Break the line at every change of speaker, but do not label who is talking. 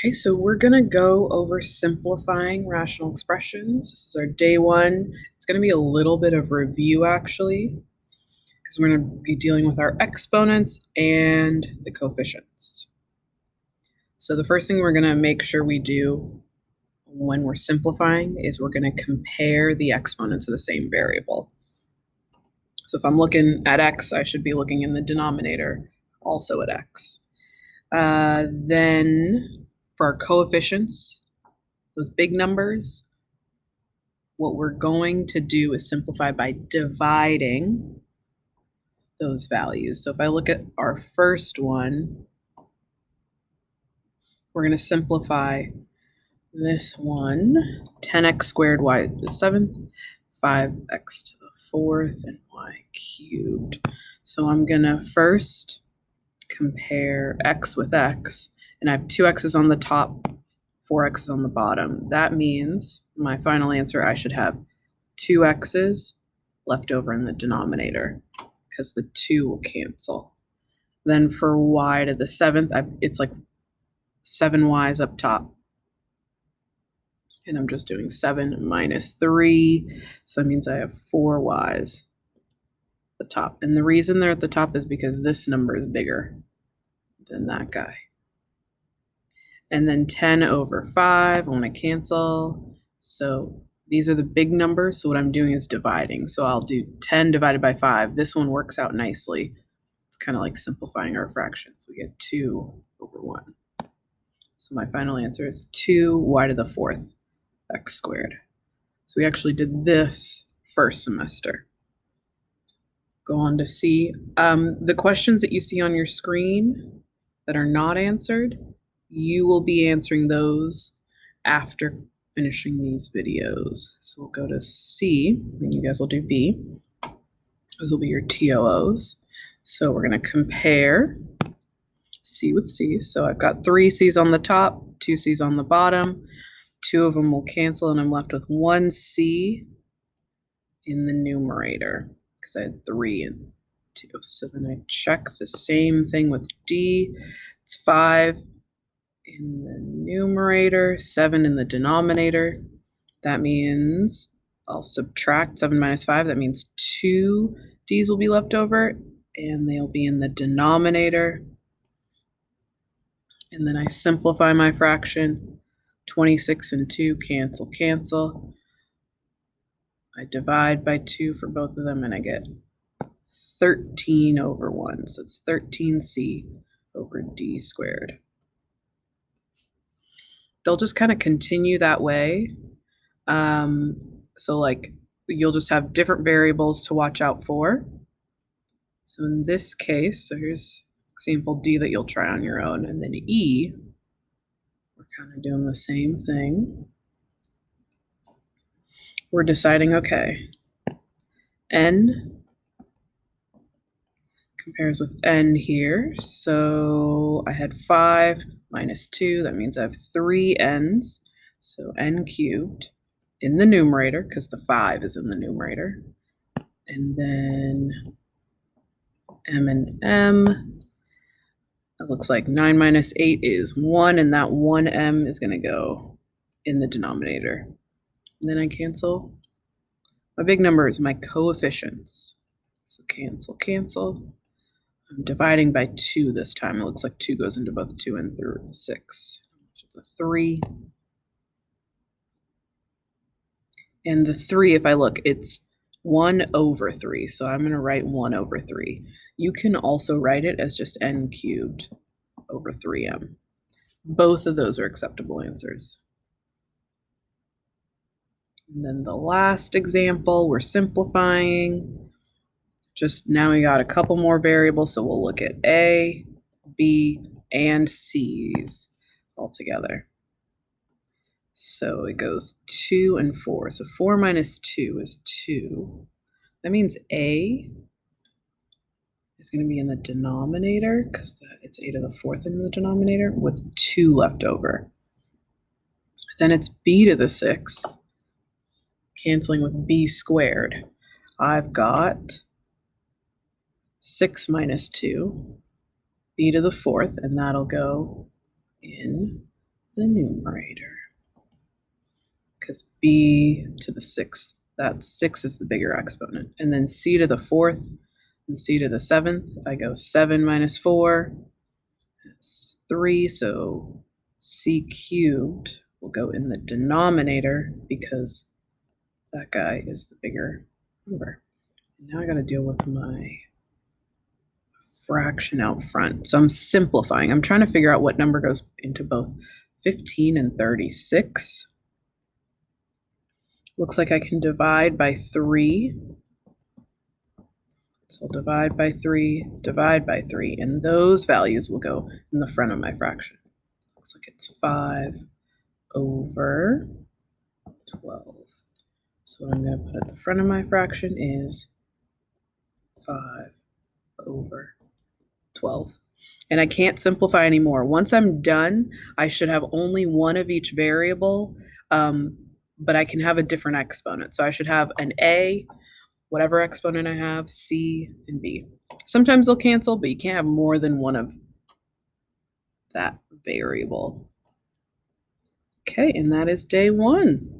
Okay, so we're gonna go over simplifying rational expressions. This is our day one. It's gonna be a little bit of review actually, because we're gonna be dealing with our exponents and the coefficients. So the first thing we're gonna make sure we do when we're simplifying is we're gonna compare the exponents of the same variable. So if I'm looking at x, I should be looking in the denominator also at x. Then for our coefficients, those big numbers, what we're going to do is simplify by dividing those values. So if I look at our first one, we're going to simplify this one, 10x squared y to the 7th, 5x to the 4th, and y cubed. So I'm going to first compare x with x, and I have two x's on the top, four x's on the bottom. That means my final answer, I should have two x's left over in the denominator because the 2 will cancel. Then for y to the 7th, it's like 7 y's up top. And I'm just doing 7 minus 3. So that means I have 4 y's at the top. And the reason they're at the top is because this number is bigger than that guy. And then 10 over 5, I want to cancel. So these are the big numbers. So what I'm doing is dividing. So I'll do 10 divided by 5. This one works out nicely. It's kind of like simplifying our fractions. We get 2 over 1. So my final answer is 2y to the 4th x squared. So we actually did this first semester. Go on to see the questions that you see on your screen that are not answered. You will be answering those after finishing these videos. So we'll go to C, and you guys will do B. Those will be your TOOs. So we're going to compare C with C. So I've got 3 C's on the top, 2 C's on the bottom. 2 of them will cancel, and I'm left with 1 C in the numerator because I had 3 and 2. So then I check the same thing with D. It's 5 in the numerator, 7 in the denominator. That means I'll subtract 7 minus 5. That means 2 D's will be left over, and they'll be in the denominator. And then I simplify my fraction. 26 and 2 cancel, cancel. I divide by 2 for both of them, and I get 13 over 1. So it's 13C over D squared. They'll just kind of continue that way. So like you'll just have different variables to watch out for. So in this case, so here's example D that you'll try on your own. And then E, we're kind of doing the same thing. We're deciding, okay, N compares with N here. So I had 5 minus 2. That means I have 3 N's. So N cubed in the numerator because the 5 is in the numerator. And then M and M. It looks like 9 minus 8 is 1, and that 1M is going to go in the denominator. And then I cancel. My big number is my coefficients. So cancel, cancel. I'm dividing by 2 this time. It looks like 2 goes into both 2 and 6. The 3. And the 3, if I look, it's 1 over 3. So I'm going to write 1 over 3. You can also write it as just N cubed over 3M. Both of those are acceptable answers. And then the last example, we're simplifying. Just now we got a couple more variables, so we'll look at A, B, and C's all together. So it goes 2 and 4. So 4 minus 2 is 2. That means A is going to be in the denominator because it's a to the 4th in the denominator with 2 left over. Then it's B to the 6th, canceling with B squared. I've got 6 minus 2, B to the 4th, and that'll go in the numerator. Because b to the 6th, that 6 is the bigger exponent. And then c to the 4th and c to the 7th, I go 7 minus 4, that's 3, so c cubed will go in the denominator because that guy is the bigger number. And now I got to deal with my fraction out front. So I'm simplifying. I'm trying to figure out what number goes into both 15 and 36. Looks like I can divide by 3. So I'll divide by 3, and those values will go in the front of my fraction. Looks like it's 5 over 12. So what I'm going to put at the front of my fraction is 5 over 12. And I can't simplify anymore. Once I'm done, I should have only one of each variable, but I can have a different exponent. So I should have an a, whatever exponent I have, c, and b. Sometimes they'll cancel, but you can't have more than one of that variable. Okay, and that is day 1.